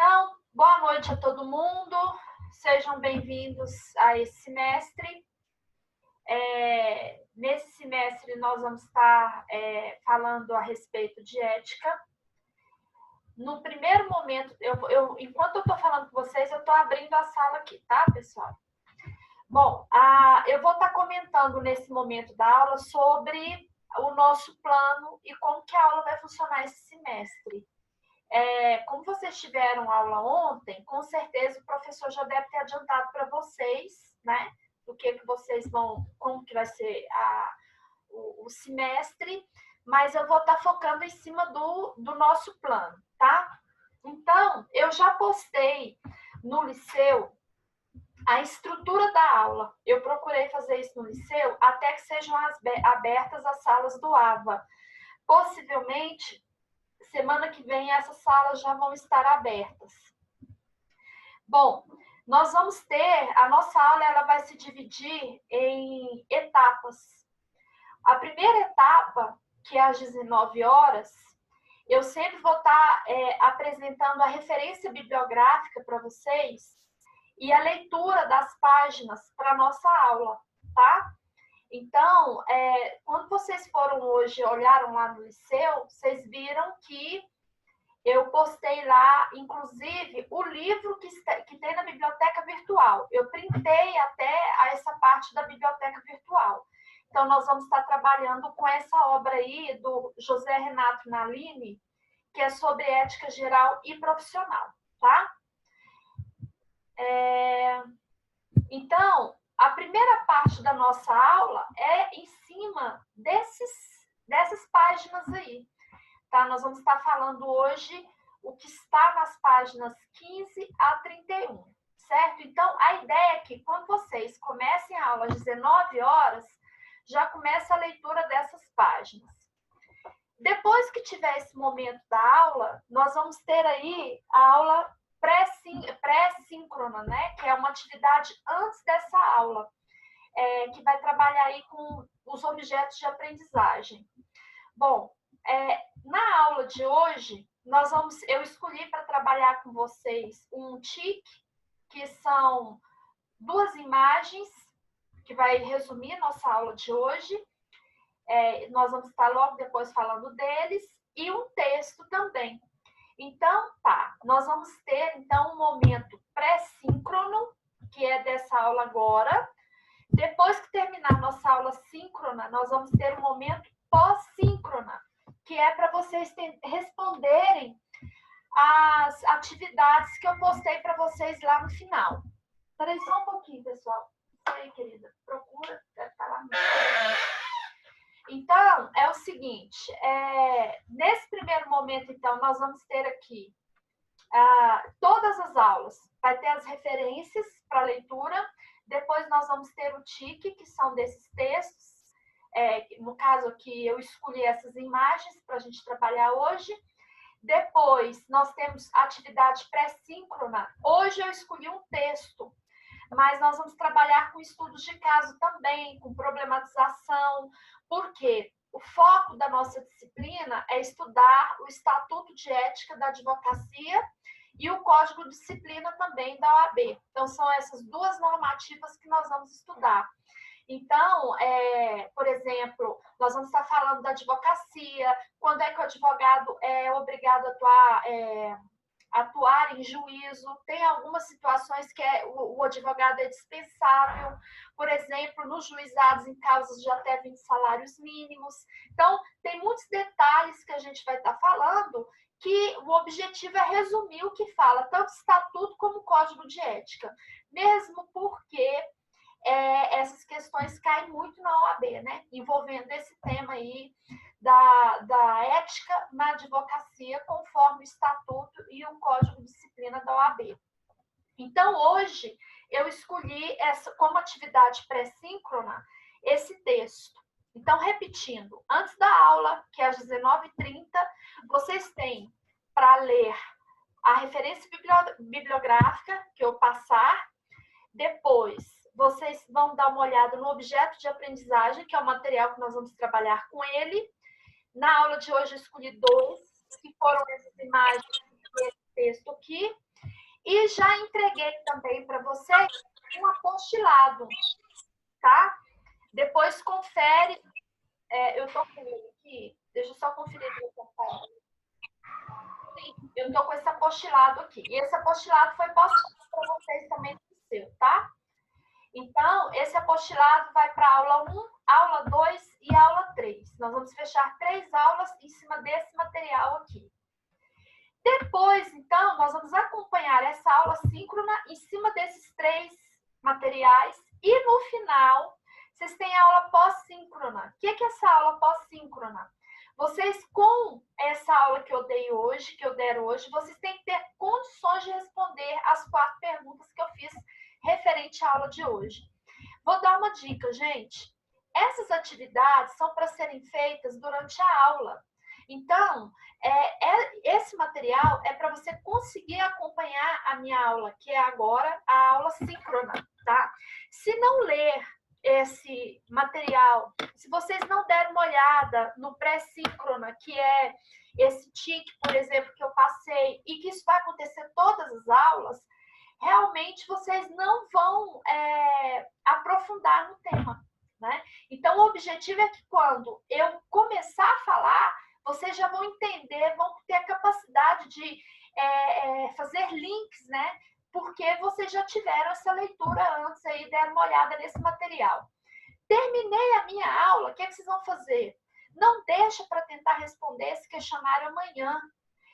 Então, boa noite a todo mundo. Sejam bem-vindos a esse semestre. Nesse semestre, nós vamos estar falando a respeito de ética. No primeiro momento, enquanto eu estou falando com vocês, eu estou abrindo a sala aqui, tá, pessoal? Bom, eu vou estar comentando nesse momento da aula sobre o nosso plano e como que a aula vai funcionar esse semestre. Como vocês tiveram aula ontem, com certeza o professor já deve ter adiantado para vocês, né? Do que vocês vão, como que vai ser o semestre, mas eu vou estar focando em cima do nosso plano, tá? Então, eu já postei no Liceu a estrutura da aula. Eu procurei fazer isso no Liceu até que sejam abertas as salas do AVA. Possivelmente, semana que vem essas salas já vão estar abertas. Bom, nós vamos ter, a nossa aula ela vai se dividir em etapas. A primeira etapa, que é às 19 horas, eu sempre vou estar apresentando a referência bibliográfica para vocês e a leitura das páginas para a nossa aula, tá? Então, quando vocês foram hoje, olharam lá no Liceu, vocês viram que eu postei lá, inclusive, o livro que tem na biblioteca virtual. Eu printei até essa parte da biblioteca virtual. Então, nós vamos estar trabalhando com essa obra aí do José Renato Nalini, que é sobre ética geral e profissional, tá? Então, a primeira parte da nossa aula é em cima dessas páginas aí, tá? Nós vamos estar falando hoje o que está nas páginas 15 a 31, certo? Então, a ideia é que quando vocês comecem a aula às 19 horas, já começa a leitura dessas páginas. Depois que tiver esse momento da aula, nós vamos ter aí a aula pré-síncrona, né? Que é uma atividade antes dessa aula, que vai trabalhar aí com os objetos de aprendizagem. Bom, na aula de hoje, eu escolhi para trabalhar com vocês um TIC, que são 2 imagens, que vai resumir nossa aula de hoje. Nós vamos estar logo depois falando deles, e um texto também. Então, tá, nós vamos ter, então, um momento pré-síncrono, que é dessa aula agora. Depois que terminar nossa aula síncrona, nós vamos ter um momento pós-síncrona, que é para vocês responderem as atividades que eu postei para vocês lá no final. Espera aí só um pouquinho, pessoal. Isso aí, querida. Procura, deve estar lá. Então, é o seguinte, nesse primeiro momento, então, nós vamos ter aqui todas as aulas. Vai ter as referências para leitura, depois nós vamos ter o TIC, que são desses textos. No caso aqui, eu escolhi essas imagens para a gente trabalhar hoje. Depois, nós temos atividade pré-síncrona. Hoje eu escolhi um texto, mas nós vamos trabalhar com estudos de caso também, com problematização, porque o foco da nossa disciplina é estudar o Estatuto de Ética da Advocacia e o Código de Disciplina também da OAB. Então, são essas 2 normativas que nós vamos estudar. Então, por exemplo, nós vamos estar falando da advocacia, quando é que o advogado é obrigado a atuar em juízo. Tem algumas situações que o advogado é dispensável, por exemplo, nos juizados em causas de até 20 salários mínimos. Então, tem muitos detalhes que a gente vai estar falando, que o objetivo é resumir o que fala, tanto estatuto como código de ética, mesmo porque essas questões caem muito na OAB, né? Envolvendo esse tema aí da ética na advocacia, conforme o estatuto e o código de disciplina da OAB. Então, hoje, eu escolhi como atividade pré-síncrona esse texto. Então, repetindo, antes da aula, que é às 19h30, vocês têm para ler a referência bibliográfica que eu passar. Depois, vocês vão dar uma olhada no objeto de aprendizagem, que é o material que nós vamos trabalhar com ele. Na aula de hoje, eu escolhi 2, que foram essas imagens e esse texto aqui. E já entreguei também para vocês um apostilado, tá? Depois confere. Eu estou com ele aqui. Deixa eu só conferir aqui. Sim, eu estou com esse apostilado aqui. E esse apostilado foi postado para vocês também no seu, tá? Então, esse apostilado vai para a aula 1, aula 2 e aula 3. Nós vamos fechar 3 aulas em cima desse material aqui. Depois, então, nós vamos acompanhar essa aula síncrona em cima desses 3 materiais. E no final, vocês têm a aula pós-síncrona. O que é essa aula pós-síncrona? Vocês, com essa aula que eu dei hoje, que eu der hoje, vocês têm que ter condições de responder as 4 perguntas que eu fiz referente à aula de hoje. Vou dar uma dica, gente. Essas atividades são para serem feitas durante a aula. Então, esse material é para você conseguir acompanhar a minha aula, que é agora a aula síncrona, tá? Se não ler esse material, se vocês não derem uma olhada no pré-síncrona, que é esse TIC, por exemplo, que eu passei, e que isso vai acontecer todas as aulas, realmente vocês não vão aprofundar no tema, né? Então, o objetivo é que quando eu começar a falar, vocês já vão entender, vão ter a capacidade de fazer links, né? Porque vocês já tiveram essa leitura antes aí, deram uma olhada nesse material. Terminei a minha aula, o que vocês vão fazer? Não deixa para tentar responder esse questionário amanhã.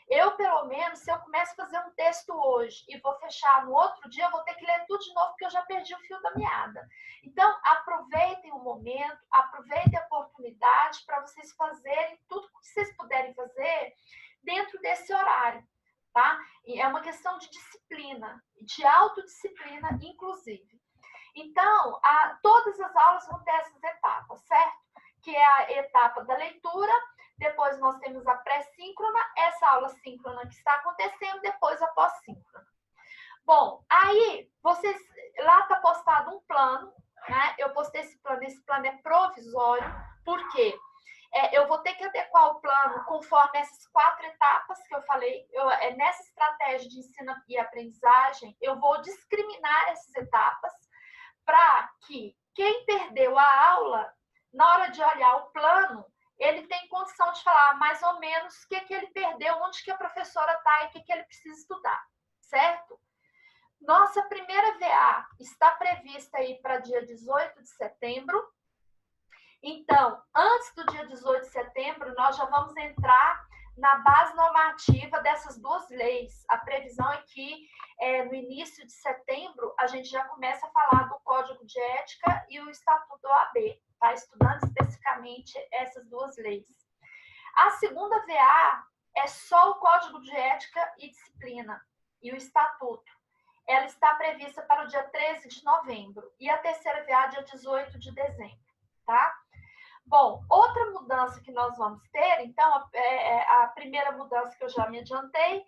Eu, pelo menos, se eu começo a fazer um texto hoje e vou fechar no outro dia, eu vou ter que ler tudo de novo, porque eu já perdi o fio da meada. Então, aproveitem o momento, aproveitem a oportunidade para vocês fazerem tudo que vocês puderem fazer dentro desse horário, tá? E é uma questão de disciplina, de autodisciplina, inclusive. Então, todas as aulas vão ter essas etapas, certo? Que é a etapa da leitura, depois nós temos a pré-síncrona, essa aula síncrona que está acontecendo, depois a pós-síncrona. Bom, aí, vocês, lá está postado um plano, né? Eu postei esse plano é provisório, por quê? Eu vou ter que adequar o plano conforme essas 4 etapas que eu falei. Nessa estratégia de ensino e aprendizagem, eu vou discriminar essas etapas para que quem perdeu a aula, na hora de olhar o plano, ele tem condição de falar mais ou menos o que ele perdeu, onde que a professora está e o que ele precisa estudar, certo? Nossa primeira VA está prevista aí para dia 18 de setembro. Então, antes do dia 18 de setembro, nós já vamos entrar na base normativa dessas 2 leis. A previsão é que no início de setembro a gente já começa a falar do Código de Ética e o Estatuto da OAB, tá? Estudando especificamente essas 2 leis. A segunda VA é só o Código de Ética e Disciplina e o Estatuto. Ela está prevista para o dia 13 de novembro e a terceira VA dia 18 de dezembro, tá? Bom, outra mudança que nós vamos ter, então, a primeira mudança que eu já me adiantei,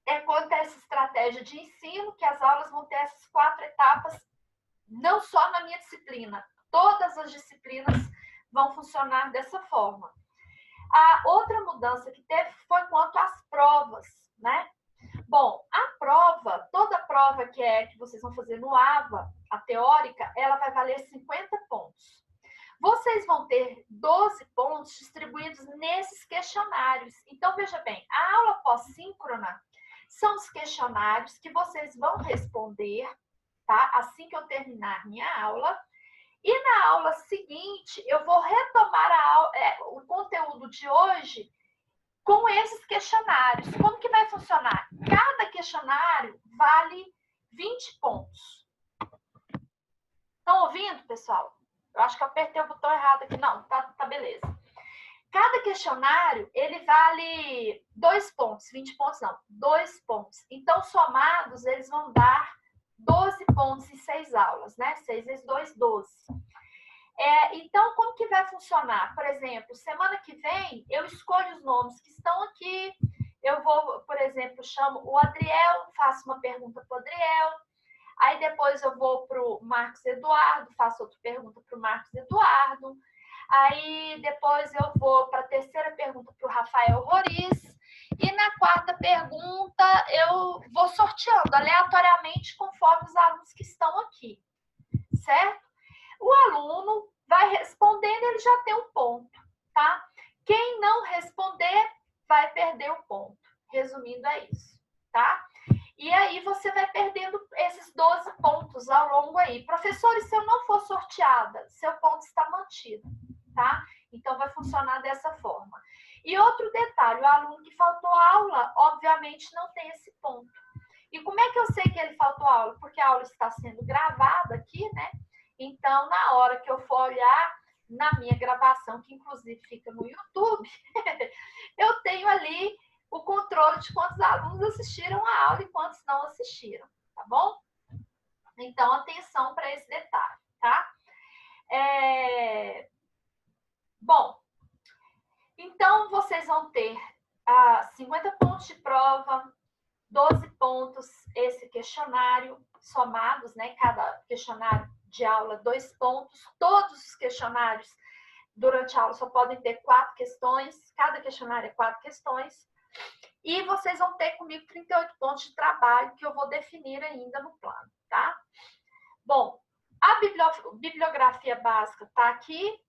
é quanto a essa estratégia de ensino, que as aulas vão ter essas 4 etapas, não só na minha disciplina, todas as disciplinas vão funcionar dessa forma. A outra mudança que teve foi quanto às provas, né? Bom, a prova, toda prova que vocês vão fazer no AVA, a teórica, ela vai valer 50 pontos. Vocês vão ter 12 pontos distribuídos nesses questionários. Então, veja bem, a aula pós-síncrona são os questionários que vocês vão responder, tá? Assim que eu terminar minha aula. E na aula seguinte, eu vou retomar o conteúdo de hoje com esses questionários. Como que vai funcionar? Cada questionário vale 20 pontos. Estão ouvindo, pessoal? Eu acho que eu apertei o botão errado aqui. Não, tá beleza. Cada questionário, ele vale 2 pontos. 20 pontos não, 2 pontos. Então, somados, eles vão dar 12 pontos em 6 aulas, né? 6 vezes 2, 12. Então, como que vai funcionar? Por exemplo, semana que vem, eu escolho os nomes que estão aqui. Eu vou, por exemplo, chamo o Adriel, faço uma pergunta para o Adriel. Aí depois eu vou para o Marcos Eduardo, faço outra pergunta para o Marcos Eduardo. Aí depois eu vou para a terceira pergunta para o Rafael Roriz. E na quarta pergunta, eu vou sorteando aleatoriamente conforme os alunos que estão aqui, certo? O aluno vai respondendo, ele já tem um ponto, tá? Quem não responder vai perder o ponto. Resumindo, é isso, tá? E aí você vai perdendo esses 12 pontos ao longo aí. Professores, se eu não for sorteada, seu ponto está mantido, tá? Então vai funcionar dessa forma. E outro detalhe, o aluno que faltou aula, obviamente não tem esse ponto. E como é que eu sei que ele faltou aula? Porque a aula está sendo gravada aqui, né? Então, na hora que eu for olhar na minha gravação, que inclusive fica no YouTube, eu tenho ali o controle de quantos alunos assistiram a aula e quantos não assistiram, tá bom? Então, atenção para esse detalhe, tá? Bom, então vocês vão ter 50 pontos de prova, 12 pontos esse questionário, somados, né? Cada questionário de aula, 2 pontos. Todos os questionários durante a aula só podem ter 4 questões, cada questionário é 4 questões. E vocês vão ter comigo 38 pontos de trabalho que eu vou definir ainda no plano, tá? Bom, a bibliografia básica está aqui.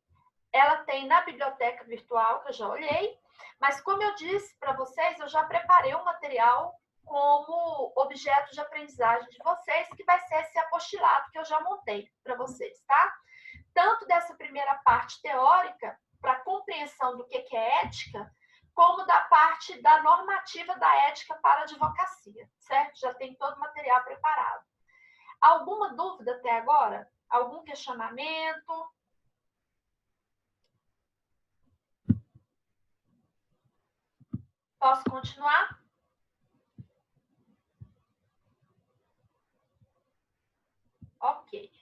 Ela tem na biblioteca virtual, que eu já olhei. Mas, como eu disse para vocês, eu já preparei um material como objeto de aprendizagem de vocês, que vai ser esse apostilado que eu já montei para vocês, tá? Tanto dessa primeira parte teórica, para compreensão do que é ética, como da parte da normativa da ética para a advocacia, certo? Já tem todo o material preparado. Alguma dúvida até agora? Algum questionamento? Posso continuar? Ok.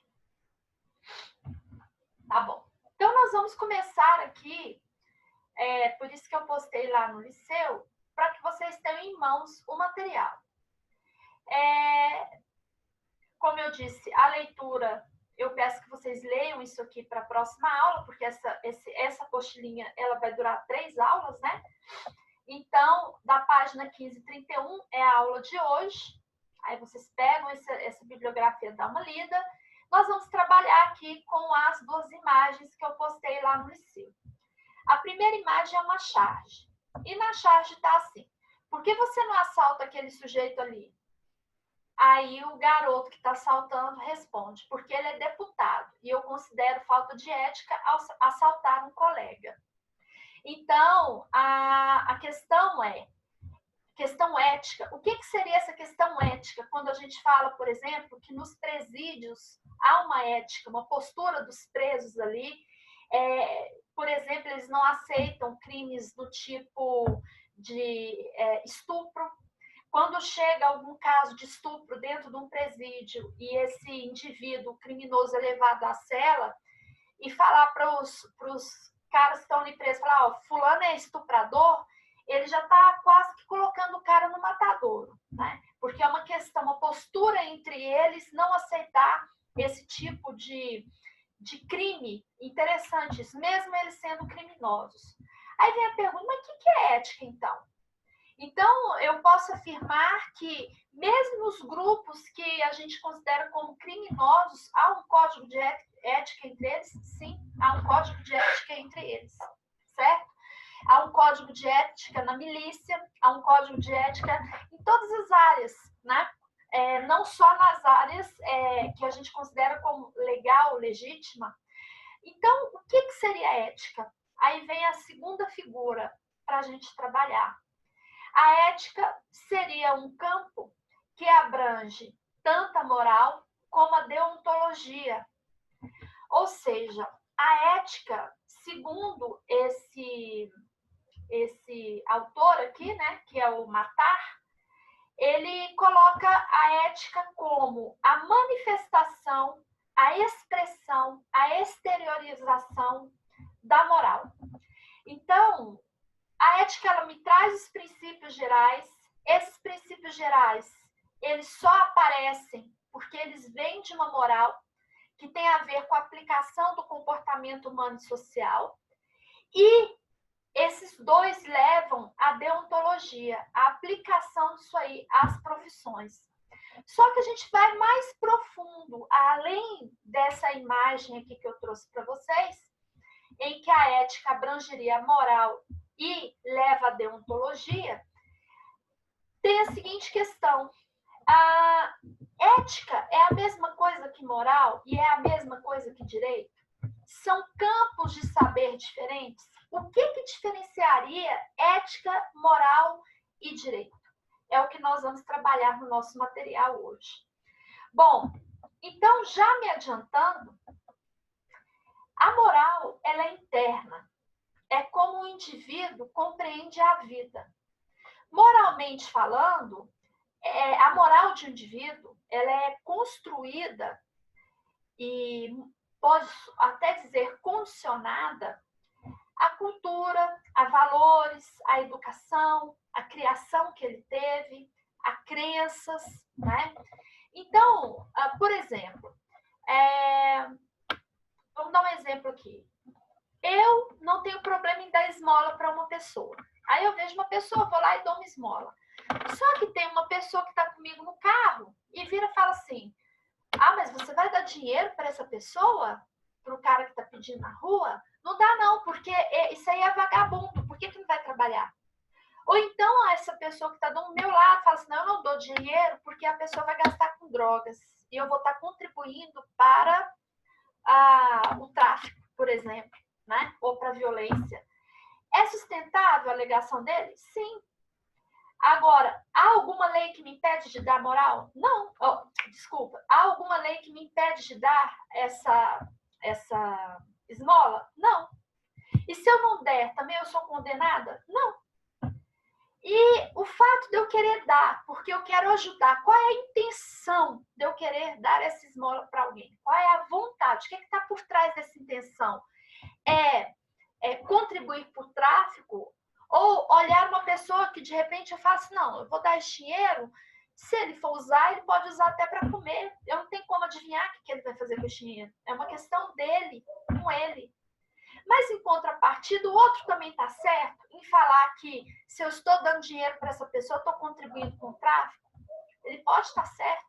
Tá bom. Então, nós vamos começar aqui, por isso que eu postei lá no Liceu, para que vocês tenham em mãos o material. Como eu disse, a leitura, eu peço que vocês leiam isso aqui para a próxima aula, porque essa apostilinha ela vai durar 3 aulas, né? Então, da página 15 e 31 é a aula de hoje. Aí vocês pegam essa bibliografia, dá uma lida. Nós vamos trabalhar aqui com as 2 imagens que eu postei lá no Liceu. A primeira imagem é uma charge. E na charge está assim: por que você não assalta aquele sujeito ali? Aí o garoto que está assaltando responde: porque ele é deputado e eu considero falta de ética assaltar um colega. Então, a questão é questão ética. O que seria essa questão ética quando a gente fala, por exemplo, que nos presídios há uma ética, uma postura dos presos ali? Por exemplo, eles não aceitam crimes do tipo de estupro. Quando chega algum caso de estupro dentro de um presídio e esse indivíduo criminoso é levado à cela e falar para os caras que estão ali presos, falar, fulano é estuprador, ele já está quase que colocando o cara no matadouro, né? Porque é uma questão, uma postura entre eles não aceitar esse tipo de crime. Interessante isso, mesmo eles sendo criminosos. Aí vem a pergunta, mas o que é ética, então? Então, eu posso afirmar que, mesmo nos grupos que a gente considera como criminosos, há um código de ética entre eles? Sim, há um código de ética entre eles, certo? Há um código de ética na milícia, há um código de ética em todas as áreas, né? Não só nas áreas que a gente considera como legal, legítima. Então, o que seria ética? Aí vem a segunda figura para a gente trabalhar. A ética seria um campo que abrange tanto a moral como a deontologia. Ou seja, a ética, segundo esse autor aqui, né, que é o Matar, ele coloca a ética como a manifestação, a expressão, a exteriorização da moral. Então, a ética, ela me traz os princípios gerais. Esses princípios gerais, eles só aparecem porque eles vêm de uma moral que tem a ver com a aplicação do comportamento humano e social. E esses dois levam à deontologia, a aplicação disso aí às profissões. Só que a gente vai mais profundo, além dessa imagem aqui que eu trouxe para vocês, em que a ética abrangeria a moral e leva à deontologia, tem a seguinte questão. A ética é a mesma coisa que moral e é a mesma coisa que direito? São campos de saber diferentes? O que diferenciaria ética, moral e direito? É o que nós vamos trabalhar no nosso material hoje. Bom, então, já me adiantando, a moral ela é interna. É como o indivíduo compreende a vida. Moralmente falando, a moral de um indivíduo ela é construída e pode até dizer condicionada à cultura, a valores, à educação, à criação que ele teve, a crenças, né? Então, por exemplo, vamos dar um exemplo aqui. Eu não tenho problema em dar esmola para uma pessoa. Aí eu vejo uma pessoa, vou lá e dou uma esmola. Só que tem uma pessoa que está comigo no carro e vira e fala assim: ah, mas você vai dar dinheiro para essa pessoa? Para o cara que está pedindo na rua? Não dá não, porque isso aí é vagabundo. Por que não vai trabalhar? Ou então essa pessoa que está do meu lado fala assim: não, eu não dou dinheiro porque a pessoa vai gastar com drogas. E eu vou estar contribuindo para o tráfico, por exemplo, né? Ou para a violência. É sustentável a alegação dele? Sim. Agora, há alguma lei que me impede de dar moral? Não. Desculpa. Há alguma lei que me impede de dar essa esmola? Não. E se eu não der, também eu sou condenada? Não. E o fato de eu querer dar, porque eu quero ajudar, qual é a intenção de eu querer dar essa esmola para alguém? Qual é a vontade? O que está por trás dessa intenção? É contribuir para o tráfico? Ou olhar uma pessoa que de repente eu falo assim, não, eu vou dar esse dinheiro, se ele for usar, ele pode usar até para comer. Eu não tenho como adivinhar o que ele vai fazer com esse dinheiro. É uma questão dele, com ele. Mas, em contrapartida, o outro também está certo em falar que se eu estou dando dinheiro para essa pessoa, eu estou contribuindo com o tráfico. Ele pode estar certo.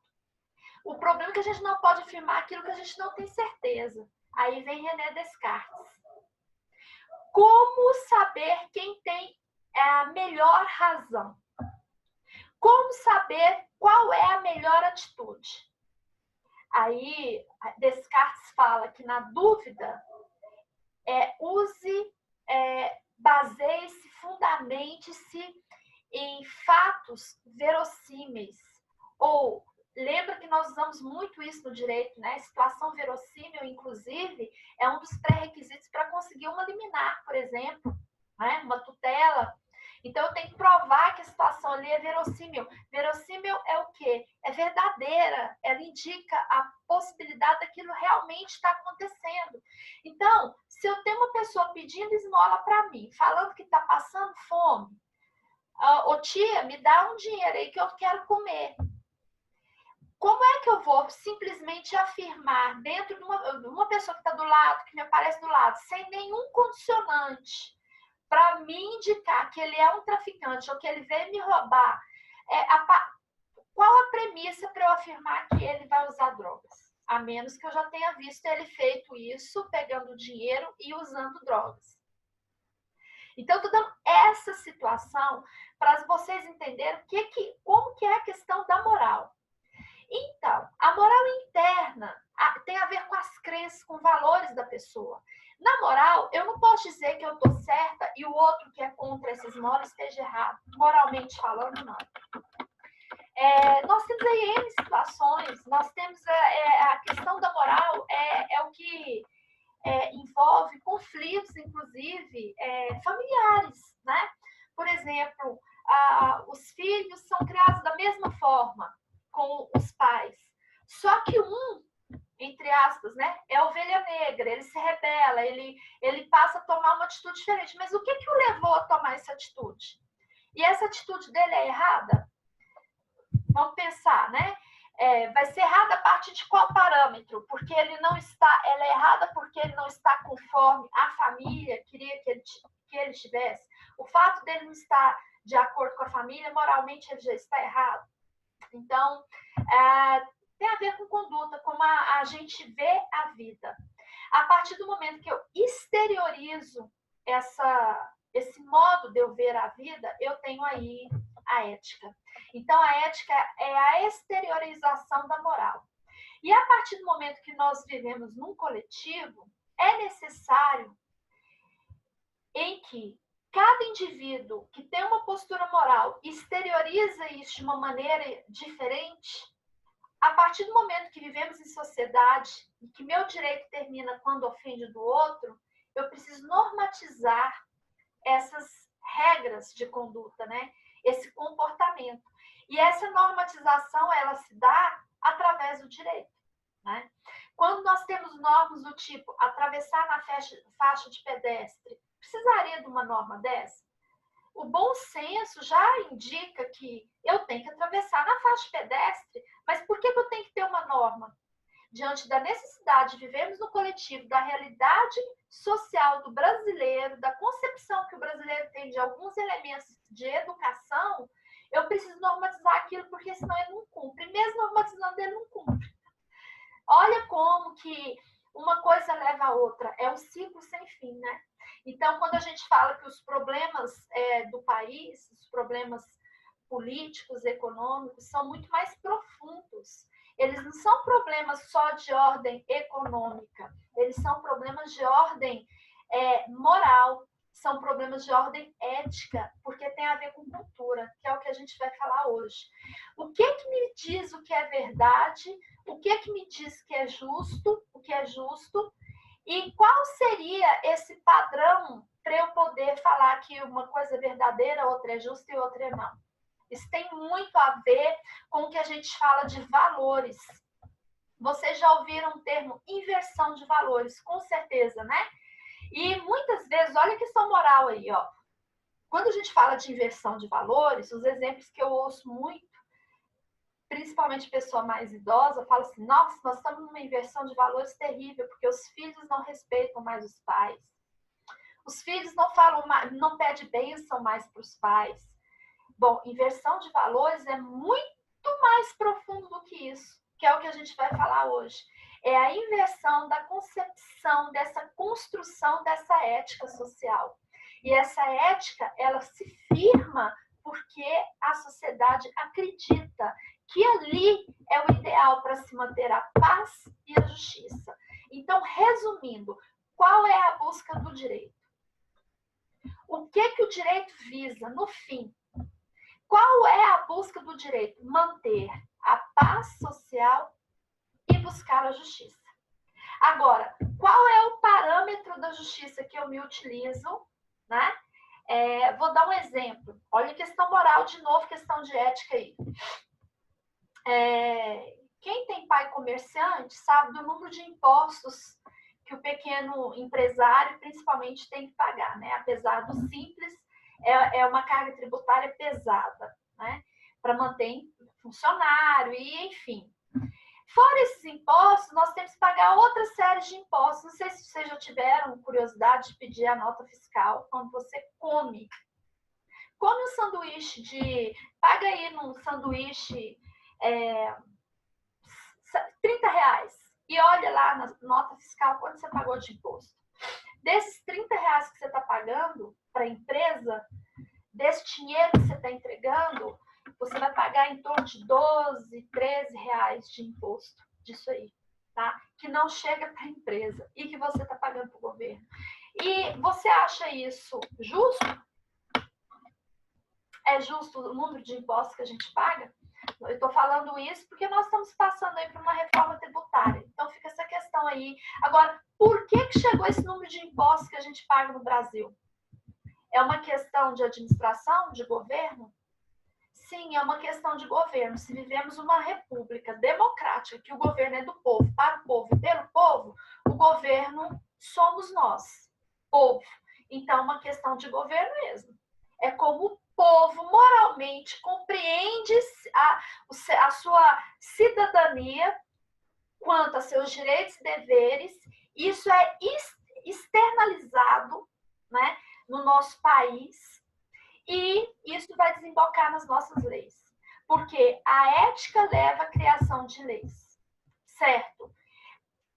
O problema é que a gente não pode afirmar aquilo que a gente não tem certeza. Aí vem René Descartes. Como saber quem tem a melhor razão? Como saber qual é a melhor atitude? Aí Descartes fala que na dúvida baseie-se, fundamente-se em fatos verossímeis. Ou, lembra que nós usamos muito isso no direito, né? Situação verossímil, inclusive, é um dos pré-requisitos para conseguir uma liminar, por exemplo, né? Uma tutela. Então, eu tenho que provar que a situação ali é verossímil. Verossímil é o quê? É verdadeira. Ela indica a possibilidade daquilo realmente estar acontecendo. Então, se eu tenho uma pessoa pedindo esmola para mim, falando que está passando fome, ô tia, me dá um dinheiro aí que eu quero comer. Como é que eu vou simplesmente afirmar dentro de uma pessoa que está do lado, que me aparece do lado, sem nenhum condicionante, para me indicar que ele é um traficante ou que ele veio me roubar, qual a premissa para eu afirmar que ele vai usar drogas? A menos que eu já tenha visto ele feito isso, pegando dinheiro e usando drogas. Então, eu estou dando essa situação para vocês entenderem como que é a questão da moral. Então, a moral interna tem a ver com as crenças, com valores da pessoa. Na moral, eu não posso dizer que eu estou certa e o outro que é contra esses morais esteja errado. Moralmente falando, não. Nós temos aí N situações, nós temos a questão da moral, é o que envolve conflitos, inclusive, familiares, né? Por exemplo, os filhos são criados da mesma forma com os pais, só que entre aspas, né, é a ovelha negra, ele se rebela, ele passa a tomar uma atitude diferente. Mas o que o levou a tomar essa atitude? E essa atitude dele é errada? Vamos pensar, né? Vai ser errada a partir de qual parâmetro? Porque ela é errada porque ele não está conforme a família queria que ele tivesse, o fato dele não estar de acordo com a família, moralmente ele já está errado. Então, tem a ver com conduta, como a gente vê a vida. A partir do momento que eu exteriorizo esse modo de eu ver a vida, eu tenho aí a ética. Então, a ética é a exteriorização da moral. E a partir do momento que nós vivemos num coletivo, é necessário em que cada indivíduo que tem uma postura moral exterioriza isso de uma maneira diferente. A partir do momento que vivemos em sociedade e que meu direito termina quando ofende do outro, eu preciso normatizar essas regras de conduta, né? Esse comportamento. E essa normatização, ela se dá através do direito, né? Quando nós temos normas do tipo atravessar na faixa de pedestre, precisaria de uma norma dessa? O bom senso já indica que eu tenho que atravessar na faixa pedestre, mas por que eu tenho que ter uma norma? Diante da necessidade de vivermos no coletivo, da realidade social do brasileiro, da concepção que o brasileiro tem de alguns elementos de educação, eu preciso normatizar aquilo, porque senão ele não cumpre. Mesmo normatizando, ele não cumpre. Olha como que uma coisa leva a outra. É um ciclo sem fim, né? Então, quando a gente fala que os problemas do país, os problemas políticos, econômicos, são muito mais profundos. Eles não são problemas só de ordem econômica, eles são problemas de ordem moral, são problemas de ordem ética, porque tem a ver com cultura, que é o que a gente vai falar hoje. O que me diz o que é verdade, o que me diz que é justo, o que é justo, e qual seria esse padrão para eu poder falar que uma coisa é verdadeira, outra é justa e outra é não. Isso tem muito a ver com o que a gente fala de valores. Vocês já ouviram o termo inversão de valores, com certeza, né? E muitas vezes, olha a questão moral aí, ó. Quando a gente fala de inversão de valores, os exemplos que eu ouço muito, principalmente pessoa mais idosa, fala assim, nossa, nós estamos numa inversão de valores terrível, porque os filhos não respeitam mais os pais. Os filhos não falam mais, não pedem bênção mais para os pais. Bom, inversão de valores é muito mais profundo do que isso, que é o que a gente vai falar hoje. É a inversão da concepção, dessa construção dessa ética social. E essa ética, ela se firma porque a sociedade acredita que ali é o ideal para se manter a paz e a justiça. Então, resumindo, qual é a busca do direito? O que o direito visa no fim? Qual é a busca do direito? Manter a paz social e buscar a justiça. Agora, qual é o parâmetro da justiça que eu me utilizo, né? Vou dar um exemplo. Olha a questão moral de novo, questão de ética aí. Quem tem pai comerciante sabe do número de impostos que o pequeno empresário, principalmente, tem que pagar, né? Apesar do simples, é uma carga tributária pesada, né? Para manter funcionário e, enfim. Fora esses impostos, nós temos que pagar outra série de impostos. Não sei se vocês já tiveram curiosidade de pedir a nota fiscal quando você come. Come um sanduíche paga aí num sanduíche R$30 e olha lá na nota fiscal quanto você pagou de imposto. Desses R$30 que você está pagando para a empresa, desse dinheiro que você está entregando, você vai pagar em torno de R$12, R$13 de imposto disso aí, tá? Que não chega para a empresa e que você está pagando para o governo. E você acha isso justo? É justo o número de impostos que a gente paga? Eu estou falando isso porque nós estamos passando aí por uma reforma tributária. Então fica essa questão aí. Agora, por que chegou esse número de impostos que a gente paga no Brasil? É uma questão de administração, de governo? Sim, é uma questão de governo. Se vivemos uma república democrática, que o governo é do povo, para o povo e pelo povo, o governo somos nós, povo. Então, é uma questão de governo mesmo. É como o povo moralmente compreende a sua cidadania quanto a seus direitos e deveres. Isso é externalizado, né, no nosso país, e isso vai desembocar nas nossas leis. Porque a ética leva à criação de leis, certo?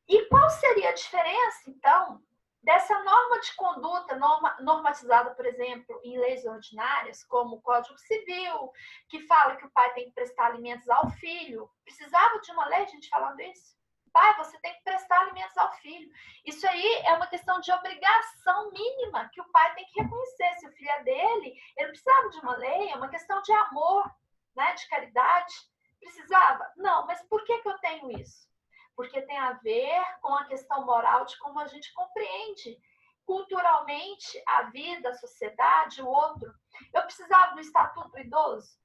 E qual seria a diferença, então, dessa norma de conduta normatizada, por exemplo, em leis ordinárias, como o Código Civil, que fala que o pai tem que prestar alimentos ao filho? Precisava de uma lei, gente, falando isso? Pai, você tem que prestar alimentos ao filho. Isso aí é uma questão de obrigação mínima que o pai tem que reconhecer. Se o filho é dele, ele precisava de uma lei, é uma questão de amor, né, de caridade. Precisava? Não, mas por que eu tenho isso? Porque tem a ver com a questão moral de como a gente compreende culturalmente a vida, a sociedade, o outro. Eu precisava do Estatuto do Idoso?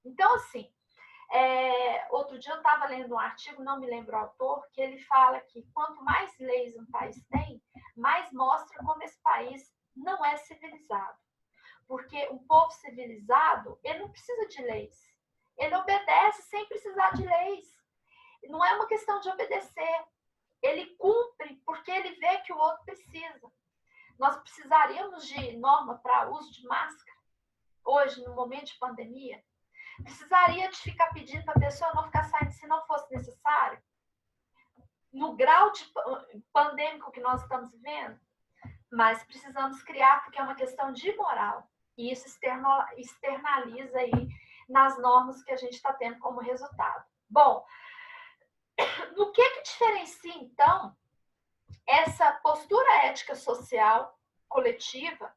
Então, assim, outro dia eu estava lendo um artigo, não me lembro o autor, que ele fala que quanto mais leis um país tem, mais mostra como esse país não é civilizado. Porque um povo civilizado, ele não precisa de leis. Ele obedece sem precisar de leis. Não é uma questão de obedecer. Ele cumpre porque ele vê que o outro precisa. Nós precisaríamos de norma para uso de máscara hoje, no momento de pandemia? Precisaria de ficar pedindo para a pessoa não ficar saindo se não fosse necessário? No grau de pandêmico que nós estamos vivendo? Mas precisamos criar porque é uma questão de moral. E isso externaliza aí nas normas que a gente está tendo como resultado. Bom, no que diferencia, então, essa postura ética social coletiva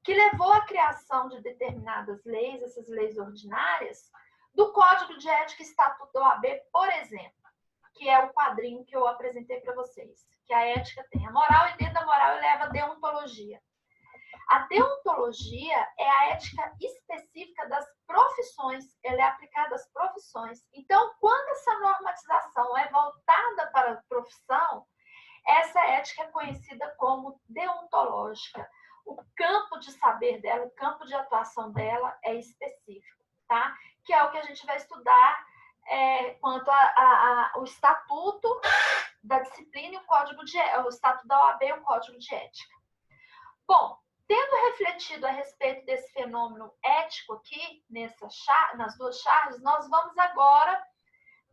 que levou à criação de determinadas leis, essas leis ordinárias, do Código de Ética e Estatuto da OAB, por exemplo, que é o quadrinho que eu apresentei para vocês, que a ética tem a moral e dentro da moral eleva a deontologia. A deontologia é a ética específica das profissões, ela é aplicada às profissões. Então, quando essa normatização é voltada para a profissão, essa ética é conhecida como deontológica. O campo de saber dela, o campo de atuação dela é específico, tá? Que é o que a gente vai estudar quanto ao estatuto da disciplina e o estatuto da OAB e o Código de Ética. Bom, tendo refletido a respeito desse fenômeno ético aqui, nas duas charges, nós vamos agora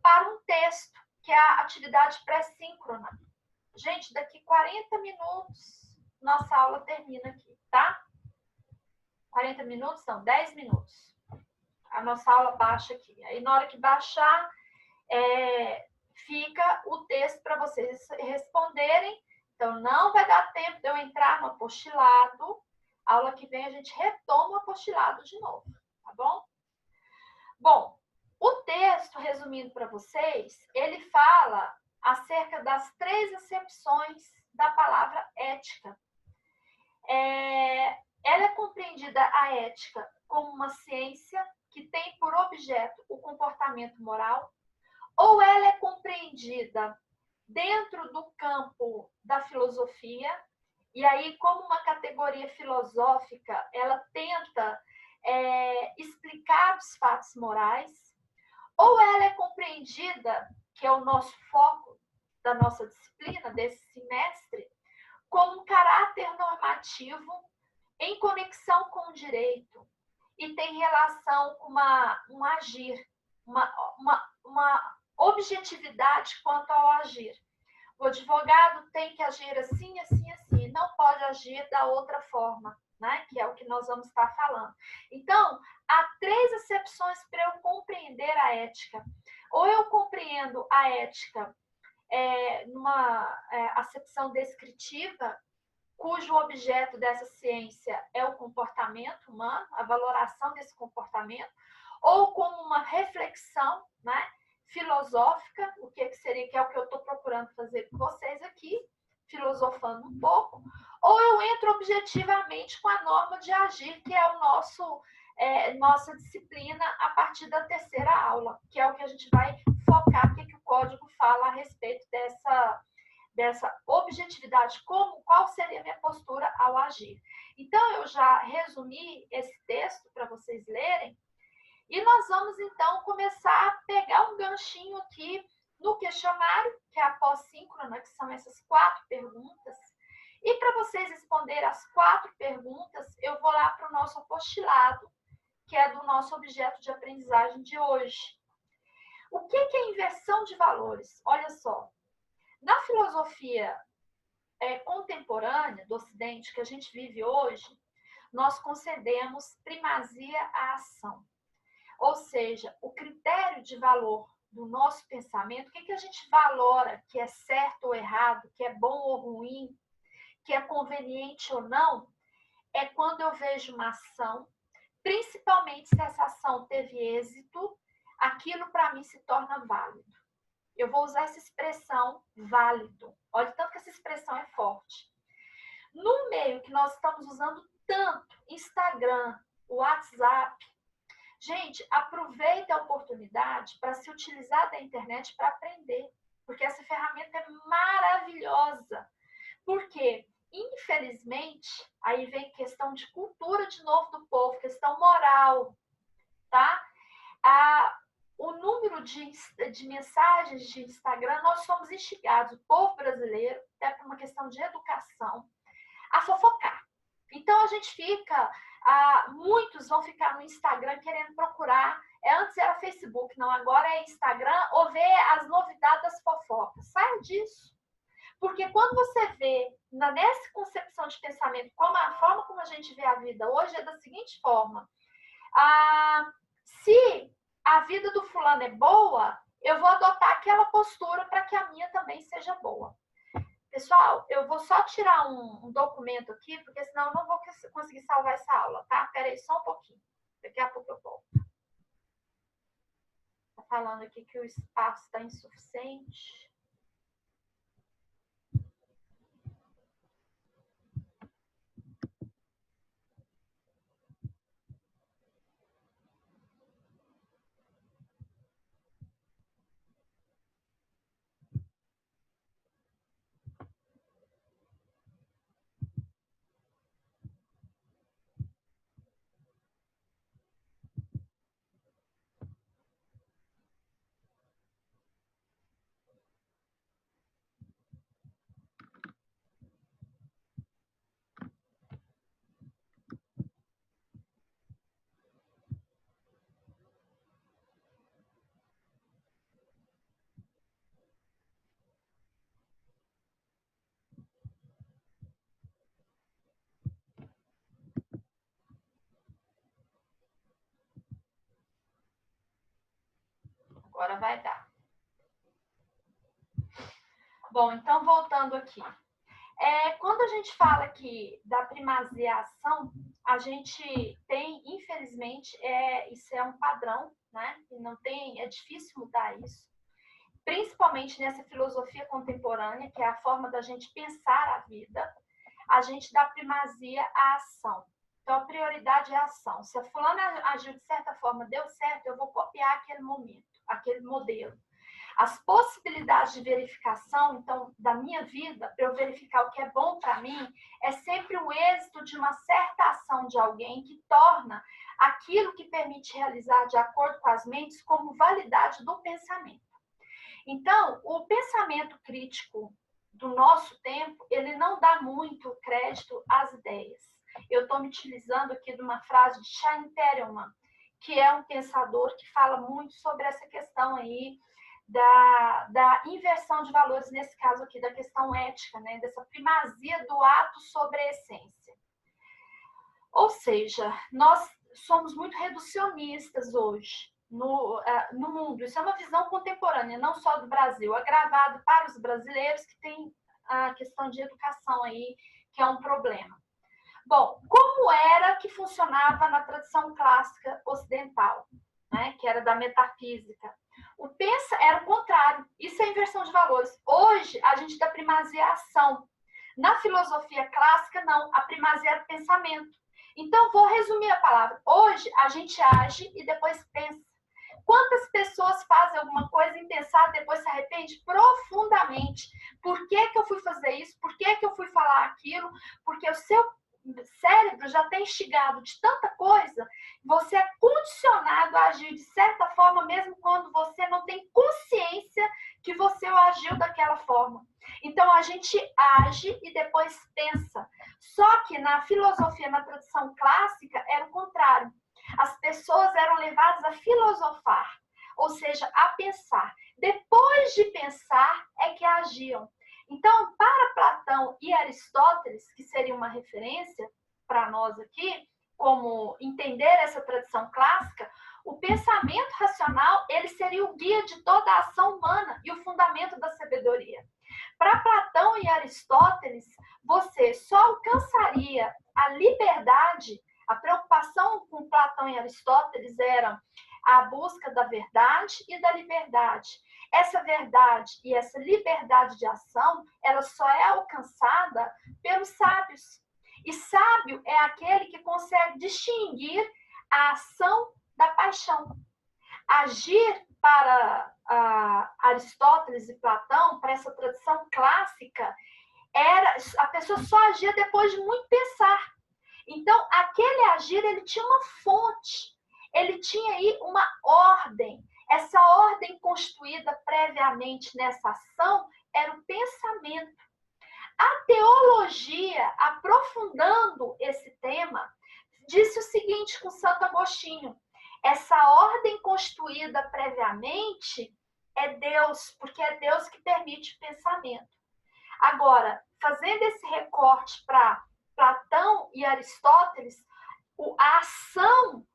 para um texto, que é a atividade pré-síncrona. Gente, daqui 40 minutos, nossa aula termina aqui, tá? 40 minutos, não, 10 minutos. A nossa aula baixa aqui. Aí, na hora que baixar, fica o texto para vocês responderem. Então, não vai dar tempo de eu entrar no apostilado. Aula que vem, a gente retoma o apostilado de novo, tá bom? Bom, o texto, resumindo para vocês, ele fala acerca das 3 acepções da palavra ética. Ela é compreendida, a ética, como uma ciência que tem por objeto o comportamento moral, ou ela é compreendida dentro do campo da filosofia, e aí, como uma categoria filosófica, ela tenta explicar os fatos morais, ou ela é compreendida, que é o nosso foco da nossa disciplina, desse semestre, como um caráter normativo em conexão com o direito e tem relação com um agir, uma objetividade quanto ao agir. O advogado tem que agir assim, assim, assim, não pode agir da outra forma, né? Que é o que nós vamos estar falando. Então, há 3 acepções para eu compreender a ética. Ou eu compreendo a ética numa acepção descritiva, cujo objeto dessa ciência é o comportamento humano, a valoração desse comportamento, ou como uma reflexão, né, filosófica, o que seria, que é o que eu estou procurando fazer com vocês aqui, filosofando um pouco, ou eu entro objetivamente com a norma de agir, que é o nossa disciplina a partir da 3ª aula, que é o que a gente vai focar, o que o código fala a respeito dessa objetividade, qual seria a minha postura ao agir. Então, eu já resumi esse texto para vocês lerem, e nós vamos, então, começar a pegar um ganchinho aqui no questionário, que é a pós-síncrona, que são essas 4 perguntas, E para vocês responderem as 4 perguntas, eu vou lá para o nosso apostilado, que é do nosso objeto de aprendizagem de hoje. O que é inversão de valores? Olha só, na filosofia contemporânea do Ocidente, que a gente vive hoje, nós concedemos primazia à ação. Ou seja, o critério de valor do nosso pensamento, o que a gente valora que é certo ou errado, que é bom ou ruim, que é conveniente ou não, é quando eu vejo uma ação, principalmente se essa ação teve êxito, aquilo para mim se torna válido. Eu vou usar essa expressão válido. Olha, tanto que essa expressão é forte. No meio que nós estamos usando tanto, Instagram, WhatsApp, gente, aproveite a oportunidade para se utilizar da internet para aprender, porque essa ferramenta é maravilhosa. Por quê? Infelizmente, aí vem questão de cultura de novo do povo, questão moral, tá? O número de mensagens de Instagram, nós somos instigados, o povo brasileiro, até por uma questão de educação, a fofocar. Então, a gente fica, muitos vão ficar no Instagram querendo procurar, antes era Facebook, não, agora é Instagram, ou ver as novidades das fofocas. Saia disso. Porque quando você vê, nessa concepção de pensamento, como a forma como a gente vê a vida hoje é da seguinte forma: se a vida do fulano é boa, eu vou adotar aquela postura para que a minha também seja boa. Pessoal, eu vou só tirar um documento aqui, porque senão eu não vou conseguir salvar essa aula, tá? Espera aí só um pouquinho. Daqui a pouco eu volto. Tá falando aqui que o espaço está insuficiente. Agora vai dar. Bom, então voltando aqui. Quando a gente fala aqui da primazia à ação, a gente tem, infelizmente, isso é um padrão, né? E não tem, é difícil mudar isso. Principalmente nessa filosofia contemporânea, que é a forma da gente pensar a vida, a gente dá primazia à ação. Então, a prioridade é a ação. Se a fulana agiu de certa forma, deu certo, eu vou copiar aquele momento, aquele modelo. As possibilidades de verificação, então, da minha vida, para eu verificar o que é bom para mim, é sempre o êxito de uma certa ação de alguém que torna aquilo que permite realizar de acordo com as mentes como validade do pensamento. Então, o pensamento crítico do nosso tempo, ele não dá muito crédito às ideias. Eu estou me utilizando aqui de uma frase de Chaim Perelman, que é um pensador que fala muito sobre essa questão aí da inversão de valores, nesse caso aqui, da questão ética, né? Dessa primazia do ato sobre a essência. Ou seja, nós somos muito reducionistas hoje no mundo. Isso é uma visão contemporânea, não só do Brasil, agravado para os brasileiros que têm a questão de educação aí, que é um problema. Bom, como era que funcionava na tradição clássica ocidental, né, que era da metafísica? Era o contrário, isso é inversão de valores. Hoje, a gente dá primazia à ação. Na filosofia clássica, não, a primazia era o pensamento. Então, vou resumir a palavra. Hoje, a gente age e depois pensa. Quantas pessoas fazem alguma coisa impensada e depois se arrepende profundamente? Por que eu fui fazer isso? Por que eu fui falar aquilo? Porque o seu cérebro já está instigado de tanta coisa, você é condicionado a agir de certa forma, mesmo quando você não tem consciência que você agiu daquela forma. Então, Então, a gente age e depois pensa. Só que na filosofia, na tradição clássica, era o contrário. As pessoas eram levadas a filosofar, ou seja, a pensar. Depois de pensar, é que agiam. Então, para Platão e Aristóteles, que seria uma referência para nós aqui, como entender essa tradição clássica, o pensamento racional ele seria o guia de toda a ação humana e o fundamento da sabedoria. Para Platão e Aristóteles, você só alcançaria a liberdade. A preocupação com Platão e Aristóteles era a busca da verdade e da liberdade. Essa verdade e essa liberdade de ação, ela só é alcançada pelos sábios. E sábio é aquele que consegue distinguir a ação da paixão. Agir para Aristóteles e Platão, para essa tradição clássica, a pessoa só agia depois de muito pensar. Então, aquele agir, ele tinha uma fonte, ele tinha aí uma ordem. Essa ordem construída previamente nessa ação era o pensamento. A teologia, aprofundando esse tema, disse o seguinte com Santo Agostinho: essa ordem construída previamente é Deus, porque é Deus que permite o pensamento. Agora, fazendo esse recorte para Platão e Aristóteles, a ação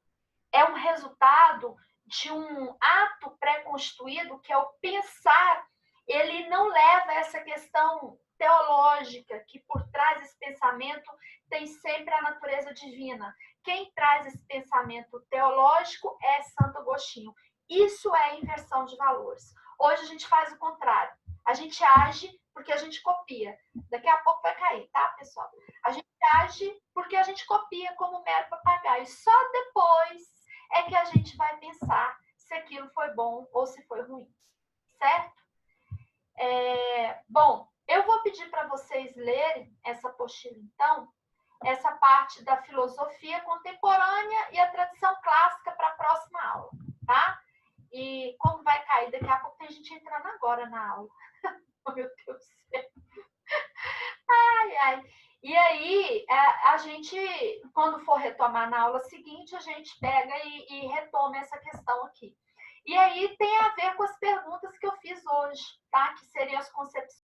é um resultado de um ato pré-constituído, que é o pensar. Ele não leva essa questão teológica, que por trás desse pensamento tem sempre a natureza divina. Quem traz esse pensamento teológico é Santo Agostinho. Isso é inversão de valores. Hoje a gente faz o contrário. A gente age porque a gente copia. Daqui a pouco vai cair, tá, pessoal? A gente age porque a gente copia como mero papagaio. Só depois é que a gente vai pensar se aquilo foi bom ou se foi ruim. Certo? Bom, eu vou pedir para vocês lerem essa apostila, então, essa parte da filosofia contemporânea e a tradição clássica para a próxima aula, tá? E como vai cair daqui a pouco, tem gente entrando agora na aula. Oh, meu Deus do céu. Ai, ai. E aí, a gente, quando for retomar na aula seguinte, a gente pega e retoma essa questão aqui. E aí tem a ver com as perguntas que eu fiz hoje, tá? Que seriam as concepções